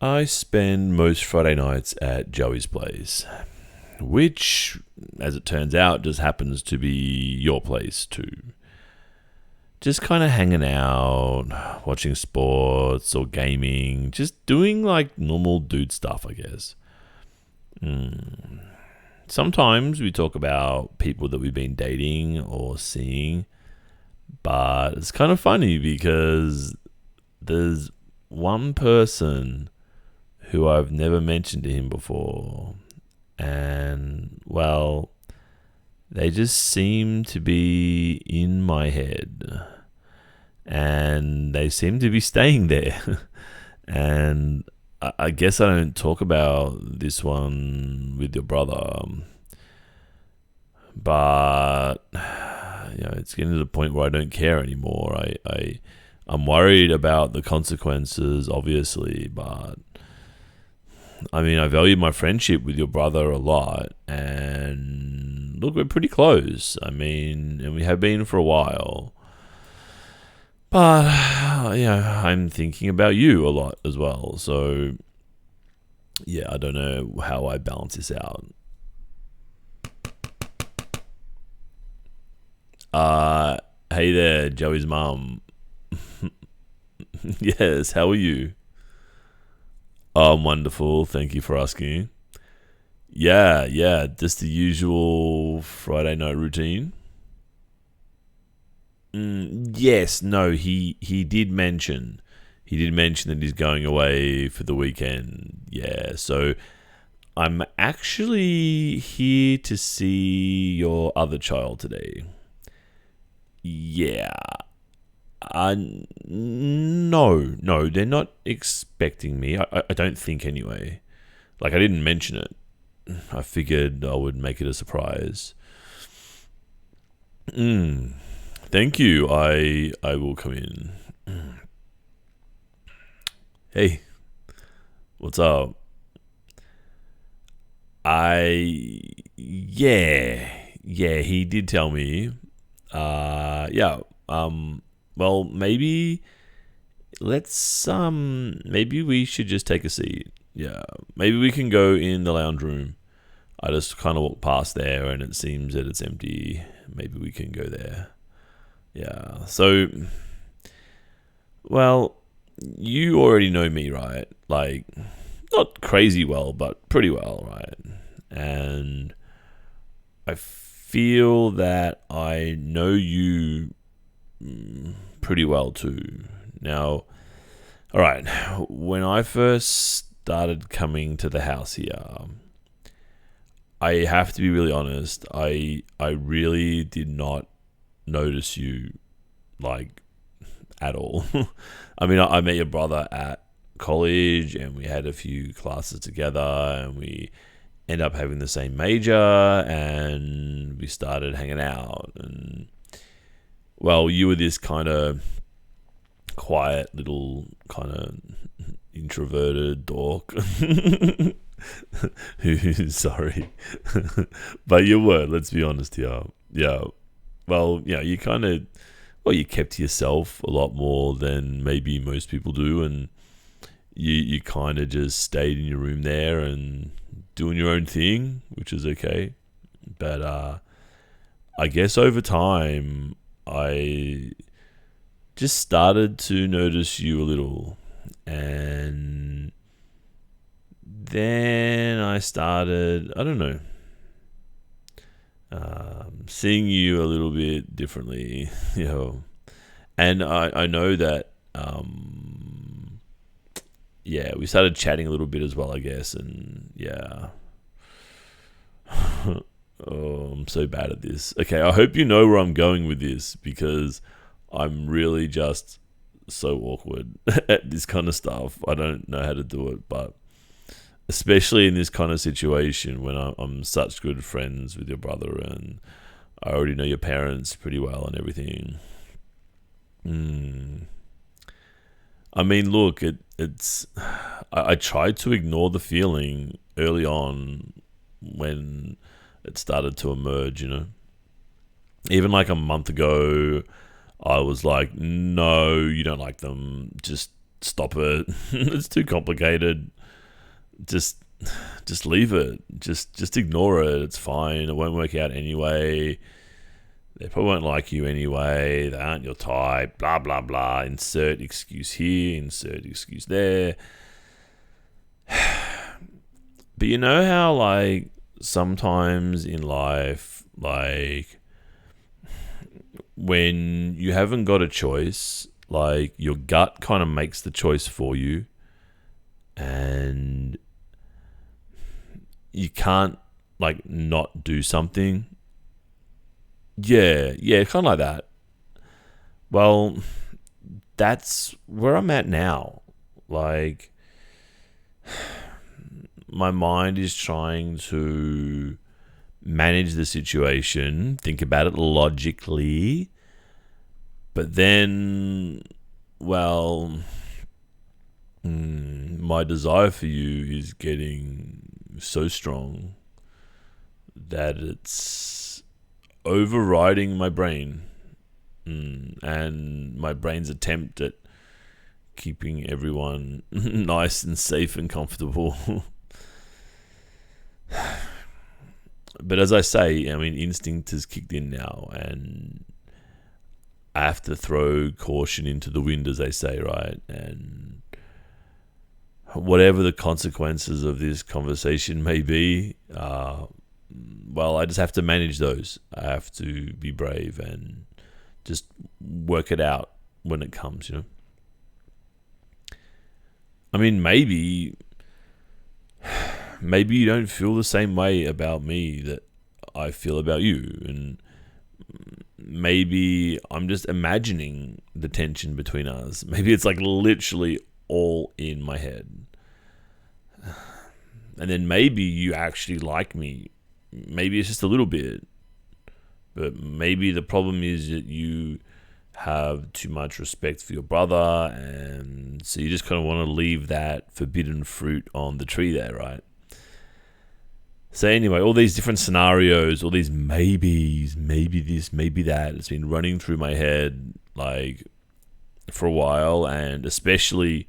I spend most Friday nights at Joey's place, which, as it turns out, just happens to be your place too. Just kind of hanging out, watching sports or gaming, just doing like normal dude stuff, I guess. Sometimes we talk about people that we've been dating or seeing, but it's kind of funny because there's one person who I've never mentioned to him before, and well, they just seem to be in my head, and they seem to be staying there. And I guess I don't talk about this one with your brother, but it's getting to the point where I don't care anymore. I'm worried about the consequences, obviously, but I mean, I value my friendship with your brother a lot, and look, we're pretty close. I mean, and we have been for a while. But, I'm thinking about you a lot as well. So, yeah, I don't know how I balance this out. Hey there, Joey's mum. Yes, how are you? I'm wonderful. Thank you for asking. Yeah, just the usual Friday night routine. Yes, no, he did mention. He did mention that he's going away for the weekend. Yeah, so I'm actually here to see your other child today. Yeah. No, they're not expecting me. I don't think anyway. Like, I didn't mention it. I figured I would make it a surprise. Thank you. I will come in. Hey, what's up? Yeah, he did tell me. Yeah. Well, maybe we should just take a seat. Yeah, maybe we can go in the lounge room. I just kind of walked past there and it seems that it's empty. Maybe we can go there. Yeah. So, well, you already know me, right? Like, not crazy well, but pretty well, right? And I feel that I know you pretty well too. Now, all right, when I first started coming to the house here, I have to be really honest. I really did not notice you like at all. I mean, I met your brother at college, and we had a few classes together, and we end up having the same major, and we started hanging out. And well, you were this kind of quiet little kind of introverted dork. Sorry. But you were, let's be honest here. Yeah. Well, you kind of, you kept to yourself a lot more than maybe most people do, and you kind of just stayed in your room there and doing your own thing, which is okay. But I guess over time, I just started to notice you a little, and then I started, I don't know, seeing you a little bit differently, and I know that, we started chatting a little bit as well, I guess, and yeah. Oh, I'm so bad at this. Okay, I hope you know where I'm going with this, because I'm really just so awkward at this kind of stuff. I don't know how to do it, but especially in this kind of situation when I'm such good friends with your brother, and I already know your parents pretty well and everything. I mean, look, it's. I tried to ignore the feeling early on when it started to emerge, Even like a month ago, I was like, no, you don't like them. Just stop it. It's too complicated. Just leave it. Just ignore it. It's fine. It won't work out anyway. They probably won't like you anyway. They aren't your type. Blah, blah, blah. Insert excuse here. Insert excuse there. But you know how, like, sometimes in life, like, when you haven't got a choice, like, your gut kind of makes the choice for you, and you can't, like, not do something. Yeah, kind of like that. Well, that's where I'm at now. Like, my mind is trying to manage the situation, think about it logically, but then, well, my desire for you is getting so strong that it's overriding my brain, and my brain's attempt at keeping everyone nice and safe and comfortable. But as I say, I mean, instinct has kicked in now, and I have to throw caution into the wind, as they say, right? And whatever the consequences of this conversation may be, well, I just have to manage those. I have to be brave and just work it out when it comes, you know? I mean, maybe you don't feel the same way about me that I feel about you, and maybe I'm just imagining the tension between us. Maybe it's like literally all in my head. And then maybe you actually like me. Maybe it's just a little bit. But maybe the problem is that you have too much respect for your brother, and so you just kind of want to leave that forbidden fruit on the tree there, right? So anyway, all these different scenarios, all these maybes, maybe this, maybe that, it's been running through my head like for a while, and especially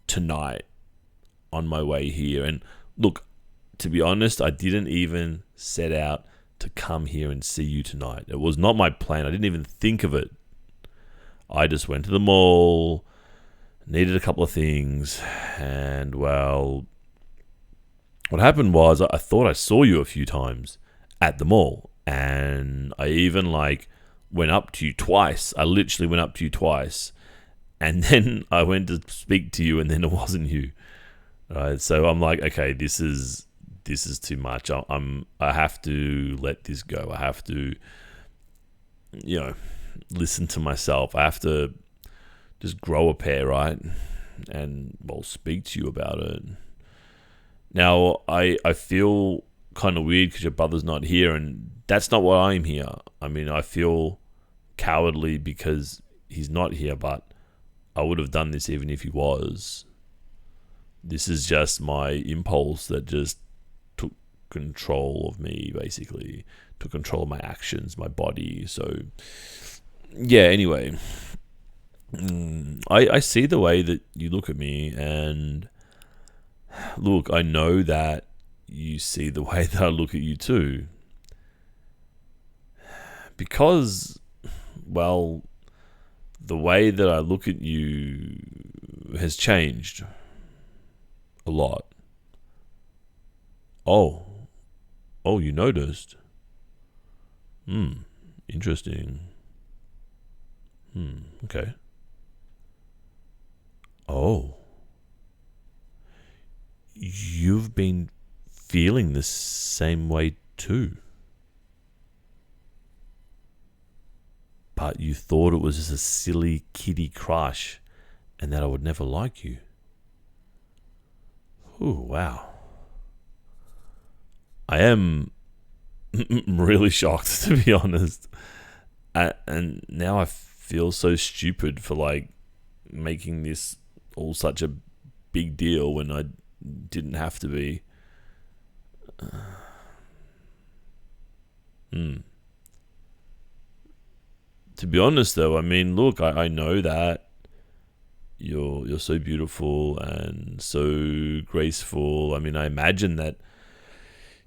tonight on my way here. And look, to be honest, I didn't even set out to come here and see you tonight. It was not my plan. I didn't even think of it. I just went to the mall, needed a couple of things, and well, what happened was I thought I saw you a few times at the mall, and I even like went up to you twice. I literally went up to you twice, and then I went to speak to you, and then it wasn't you. Right? So I'm like, okay, this is too much. I have to let this go. I have to, listen to myself. I have to just grow a pair, right? And well, speak to you about it. Now, I feel kind of weird because your brother's not here, and that's not why I'm here. I mean, I feel cowardly because he's not here, but I would have done this even if he was. This is just my impulse that just took control of me, basically. Took control of my actions, my body. So, yeah, anyway. I see the way that you look at me, and look, I know that you see the way that I look at you too. Because, well, the way that I look at you has changed a lot. Oh, you noticed? Interesting. Okay. Oh. You've been feeling the same way too. But you thought it was just a silly kiddie crush and that I would never like you. Ooh, wow. I am really shocked, to be honest. And now I feel so stupid for like making this all such a big deal when I didn't have to be. To be honest though, I mean, look, I know that you're so beautiful and so graceful. I mean, I imagine that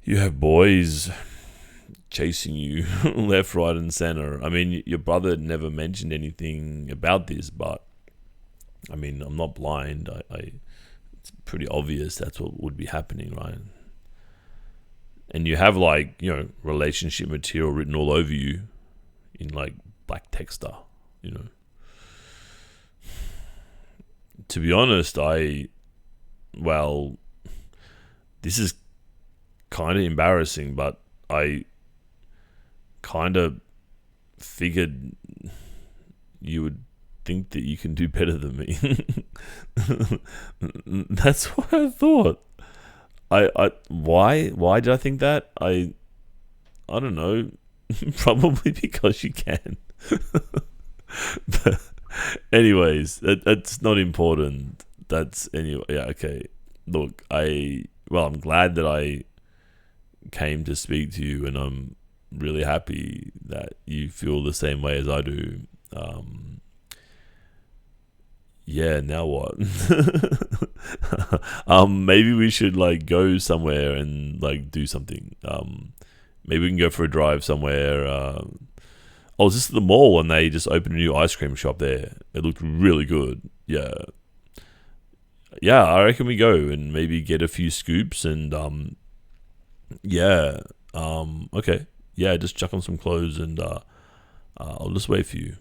you have boys chasing you left, right, and center. I mean, your brother never mentioned anything about this, but I mean, I'm not blind. It's pretty obvious that's what would be happening, right? And you have like, relationship material written all over you in like black texter, you know. To be honest, well, this is kind of embarrassing, but I kind of figured you would think that you can do better than me. That's what I thought. Why did I think that? I don't know. Probably because you can. But anyways, that's not important. That's anyway. Yeah, okay. Look, I'm glad that I came to speak to you, and I'm really happy that you feel the same way as I do. Yeah, now what? Maybe we should like go somewhere and like do something. Maybe we can go for a drive somewhere. I was just at the mall and they just opened a new ice cream shop there. It looked really good. Yeah. Yeah, I reckon we go and maybe get a few scoops and yeah. Okay. Yeah, just chuck on some clothes and I'll just wait for you.